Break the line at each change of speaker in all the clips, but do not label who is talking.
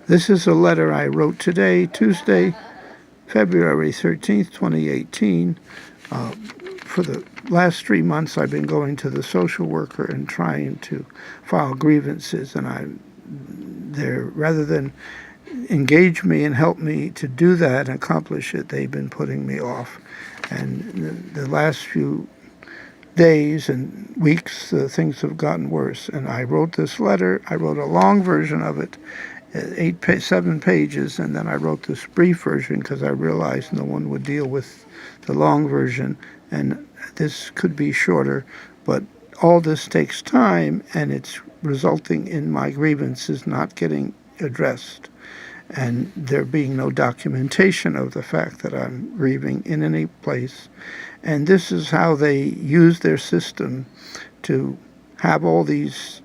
This is a letter I wrote today, Tuesday, February 13th, 2018. For the last 3 months, I've been going to the social worker and trying to file grievances, and rather than engage me and help me to do that and accomplish it, they've been putting me off. And the last few days and weeks, things have gotten worse. And I wrote this letter. I wrote a long version of it, 7 pages, and then I wrote this brief version because I realized no one would deal with the long version, and this could be shorter. But all this takes time, and it's resulting in my grievances not getting addressed, and there being no documentation of the fact that I'm grieving in any place. And this is how they use their system to have all these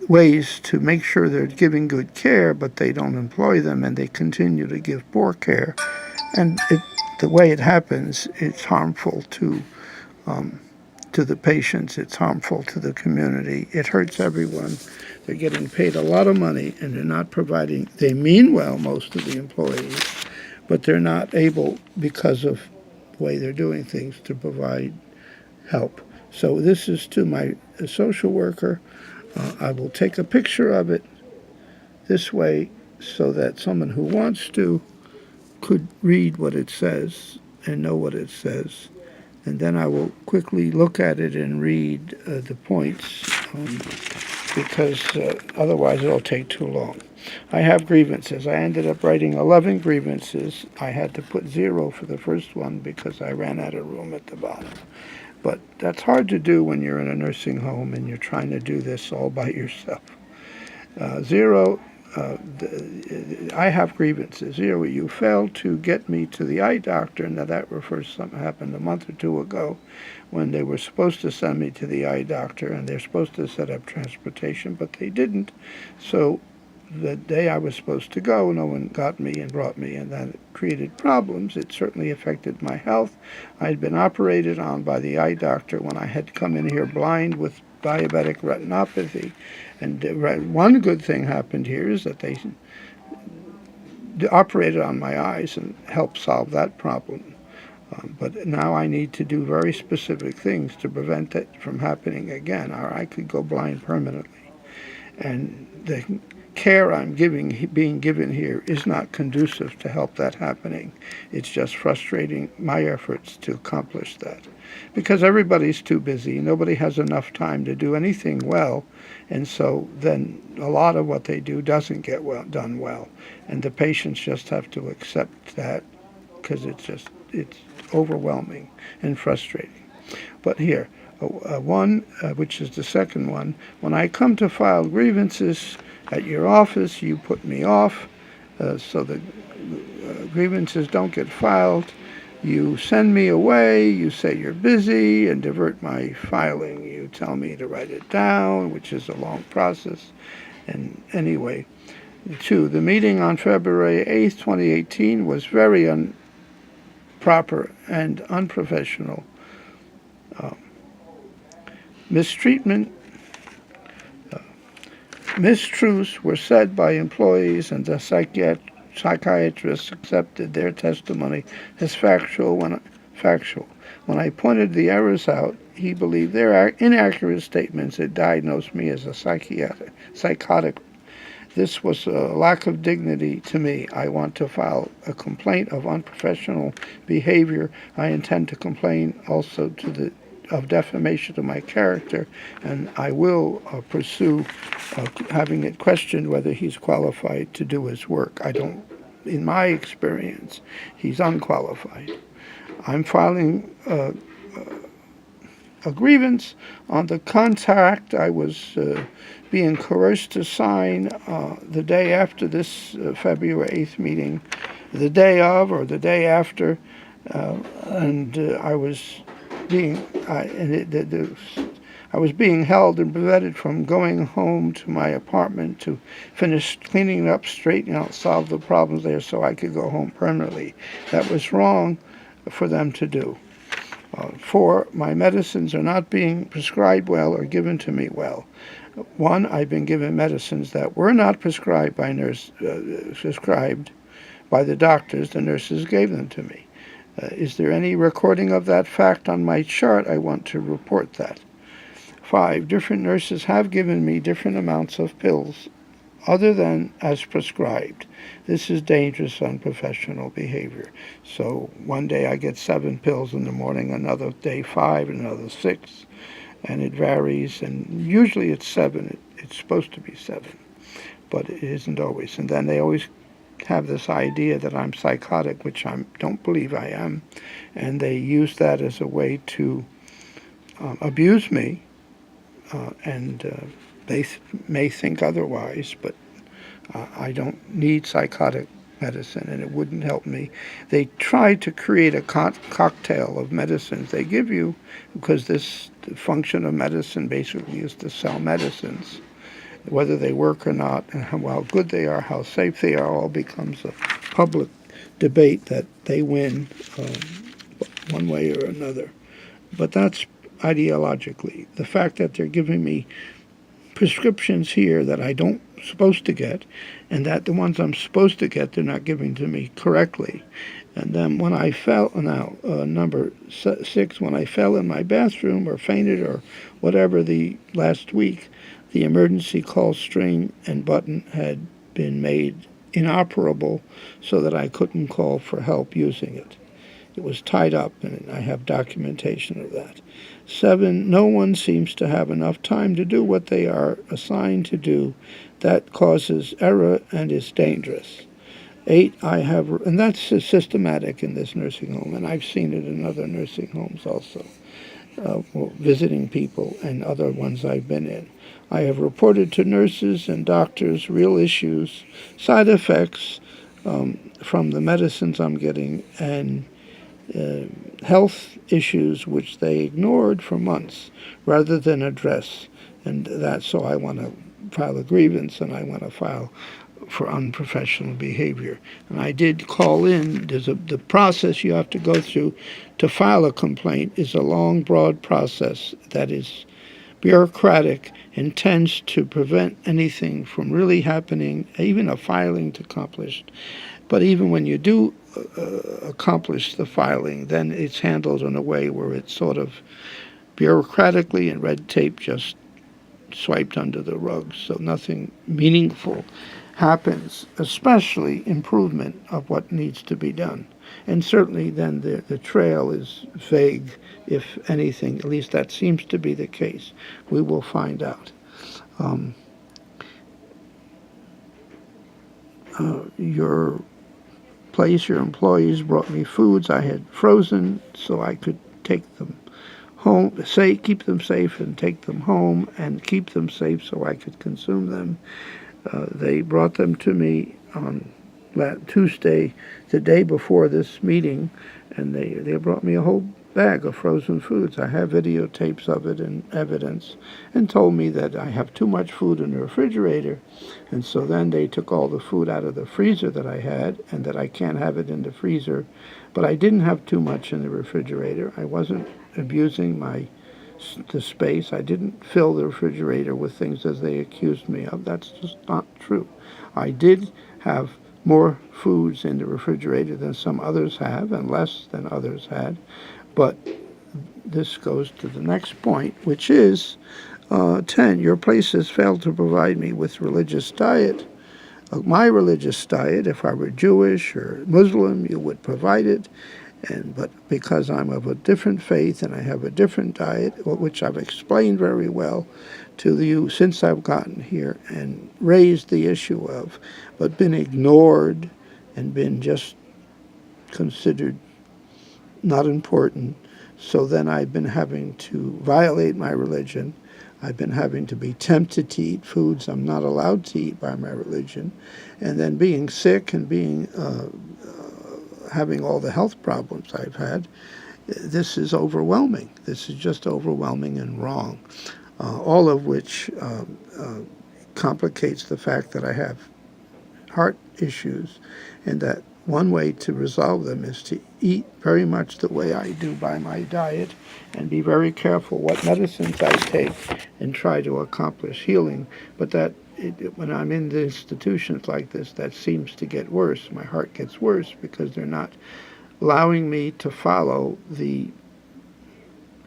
ways to make sure they're giving good care, but they don't employ them, and they continue to give poor care. And the way it happens, it's harmful to the patients. It's harmful to the community. It hurts everyone. They're getting paid a lot of money, and they're not providing. They mean well, most of the employees, but they're not able, because of the way they're doing things, to provide help. So this is to my social worker. I will take a picture of it this way so that someone who wants to could read what it says and know what it says. And then I will quickly look at it and read the points, because otherwise it'll take too long. I have grievances. I ended up writing 11 grievances. I had to put 0 for the first one because I ran out of room at the bottom. But that's hard to do when you're in a nursing home and you're trying to do this all by yourself. 0, I have grievances. 0, you failed to get me to the eye doctor. Now that refers to something happened a month or 2 ago when they were supposed to send me to the eye doctor, and they're supposed to set up transportation, but they didn't. So the day I was supposed to go, no one got me and brought me, and that created problems. It certainly affected my health. I had been operated on by the eye doctor when I had come in here blind with diabetic retinopathy. And one good thing happened here is that they operated on my eyes and helped solve that problem. But now I need to do very specific things to prevent it from happening again, or I could go blind permanently. And the care I'm being given here is not conducive to help that happening. It's just frustrating my efforts to accomplish that, because everybody's too busy. Nobody has enough time to do anything well, and so then a lot of what they do doesn't get done well, and the patients just have to accept that because it's overwhelming and frustrating. But here, one, which is the second one, when I come to file grievances at your office, you put me off so that grievances don't get filed. You send me away, you say you're busy, and divert my filing. You tell me to write it down, which is a long process. And anyway, 2, the meeting on February 8th, 2018 was very improper and unprofessional. Mistreatment, mistruths were said by employees, and the psychiatrists accepted their testimony as factual. When I pointed the errors out, he believed their inaccurate statements had diagnosed me as a psychotic. This was a lack of dignity to me. I want to file a complaint of unprofessional behavior. I intend to complain also of defamation of my character, and I will pursue having it questioned whether he's qualified to do his work. In my experience, he's unqualified. I'm filing a grievance on the contract I was being coerced to sign the day after this February 8th meeting, the day of or the day after, and I was being held and prevented from going home to my apartment to finish cleaning up, straightening out, solve the problems there so I could go home permanently. That was wrong for them to do. 4, my medicines are not being prescribed well or given to me well. One, I've been given medicines that were not prescribed by prescribed by the doctors. The nurses gave them to me. Is there any recording of that fact on my chart? I want to report that. 5, different nurses have given me different amounts of pills other than as prescribed. This is dangerous unprofessional behavior. So one day I get 7 pills in the morning, another day 5, another 6, and it varies, and usually it's 7. It's supposed to be 7, but it isn't always. And then they always have this idea that I'm psychotic, which I don't believe I am, and they use that as a way to abuse me, and they may think otherwise, but I don't need psychotic medicine, and it wouldn't help me. They try to create a cocktail of medicines they give you, because the function of medicine basically is to sell medicines. Whether they work or not, and how good they are, how safe they are, all becomes a public debate that they win one way or another. But that's ideologically. The fact that they're giving me prescriptions here that I don't supposed to get, and that the ones I'm supposed to get they're not giving to me correctly. And then when I fell, now number 6, when I fell in my bathroom or fainted or whatever the last week, the emergency call string and button had been made inoperable so that I couldn't call for help using it. It was tied up, and I have documentation of that. 7, no one seems to have enough time to do what they are assigned to do. That causes error and is dangerous. 8, and that's systematic in this nursing home, and I've seen it in other nursing homes also, visiting people and other ones I've been in. I have reported to nurses and doctors real issues, side effects from the medicines I'm getting, and health issues which they ignored for months rather than address. And so I want to file a grievance, and I want to file for unprofessional behavior. And I did call in. The process you have to go through to file a complaint is a long, broad process that is bureaucratic and tends to prevent anything from really happening, even a filing to accomplish. But even when you do accomplish the filing, then it's handled in a way where it's sort of bureaucratically and red tape just swiped under the rug, so nothing meaningful happens, especially improvement of what needs to be done. And certainly then the trail is vague, if anything. At least that seems to be the case. We will find out. Your place, your employees brought me foods I had frozen so I could take them home, keep them safe and take them home, and keep them safe so I could consume them. They brought them to me on Tuesday, the day before this meeting, and they brought me a whole bag of frozen foods. I have videotapes of it and evidence, and told me that I have too much food in the refrigerator, and so then they took all the food out of the freezer that I had, and that I can't have it in the freezer. But I didn't have too much in the refrigerator. I wasn't abusing the space. I didn't fill the refrigerator with things as they accused me of. That's just not true. I did have more foods in the refrigerator than some others have, and less than others had. But this goes to the next point, which is 10. Your place has failed to provide me with religious diet. My religious diet, if I were Jewish or Muslim, you would provide it. But because I'm of a different faith and I have a different diet, which I've explained very well to you since I've gotten here and raised the issue of, but been ignored and been just considered not important. So then I've been having to violate my religion. I've been having to be tempted to eat foods I'm not allowed to eat by my religion. And then being sick and having all the health problems I've had, this is overwhelming. This is just overwhelming and wrong, all of which complicates the fact that I have heart issues, and that one way to resolve them is to eat very much the way I do by my diet and be very careful what medicines I take and try to accomplish healing. But when I'm in the institutions like this, that seems to get worse. My heart gets worse because they're not allowing me to follow the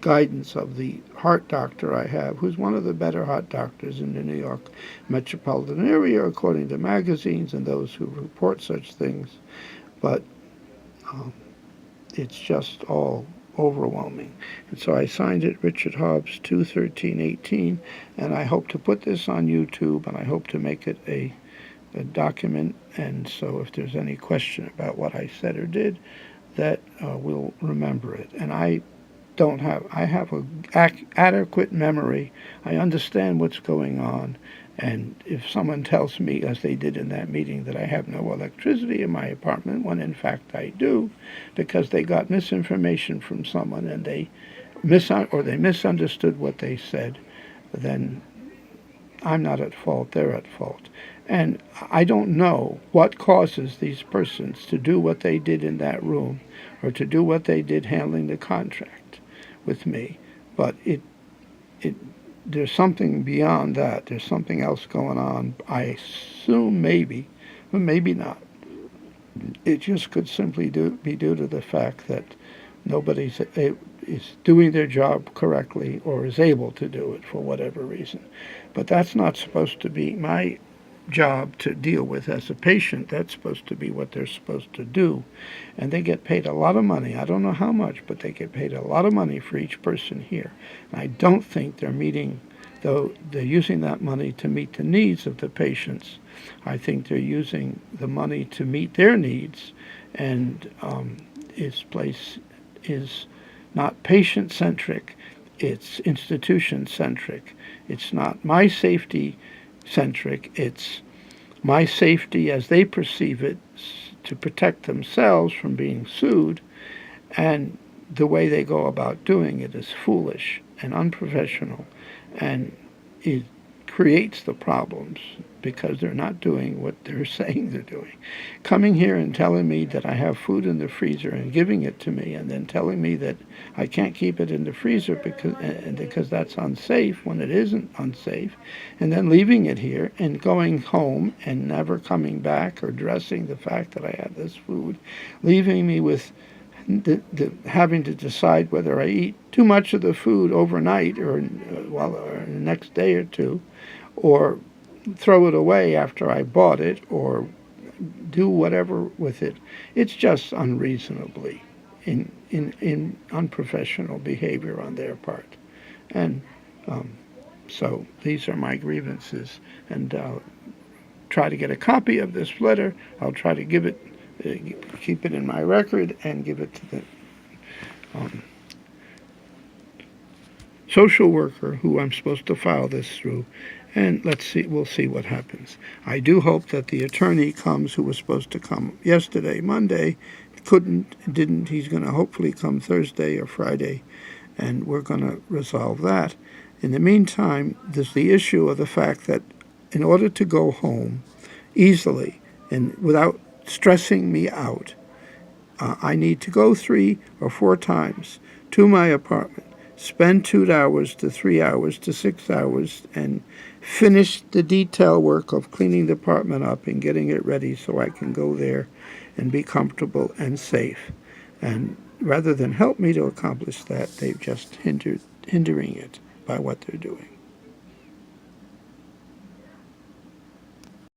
guidance of the heart doctor I have, who's one of the better heart doctors in the New York metropolitan area, according to magazines and those who report such things. But it's just all overwhelming. And so I signed it Richard Hobbs 21318, and I hope to put this on YouTube, and I hope to make it a document. And so if there's any question about what I said or did, that we'll remember it. And I have an adequate memory. I understand what's going on. And if someone tells me, as they did in that meeting, that I have no electricity in my apartment, when in fact I do, because they got misinformation from someone and they misunderstood what they said, then I'm not at fault, they're at fault. And I don't know what causes these persons to do what they did in that room or to do what they did handling the contract with me, but there's something beyond that. There's something else going on. I assume maybe, but maybe not. It just could simply be due to the fact that nobody is doing their job correctly or is able to do it for whatever reason. But that's not supposed to be my job to deal with as a patient. That's supposed to be what they're supposed to do. And they get paid a lot of money. I don't know how much, but they get paid a lot of money for each person here. And I don't think they're using that money to meet the needs of the patients. I think they're using the money to meet their needs. And its place is not patient-centric, it's institution-centric. It's not my safety-centric, it's my safety as they perceive it to protect themselves from being sued, and the way they go about doing it is foolish and unprofessional, and it creates the problems because they're not doing what they're saying they're doing. Coming here and telling me that I have food in the freezer and giving it to me, and then telling me that I can't keep it in the freezer because that's unsafe when it isn't unsafe, and then leaving it here and going home and never coming back or addressing the fact that I have this food, leaving me with having to decide whether I eat too much of the food overnight or the next day or two, or throw it away after I bought it, or do whatever with it. It's just unreasonably in unprofessional behavior on their part. And so these are my grievances, and I'll try to get a copy of this letter. I'll try to keep it in my record and give it to the social worker who I'm supposed to file this through, and we'll see what happens. I do hope that the attorney comes who was supposed to come yesterday, Monday, didn't. He's going to hopefully come Thursday or Friday, and we're going to resolve that. In the meantime, there's the issue of the fact that in order to go home easily and without stressing me out, I need to go 3 or 4 times to my apartment, spend 2 hours to 3 hours to 6 hours, and finish the detail work of cleaning the apartment up and getting it ready so I can go there and be comfortable and safe. And rather than help me to accomplish that, they've just hindering it by what they're doing.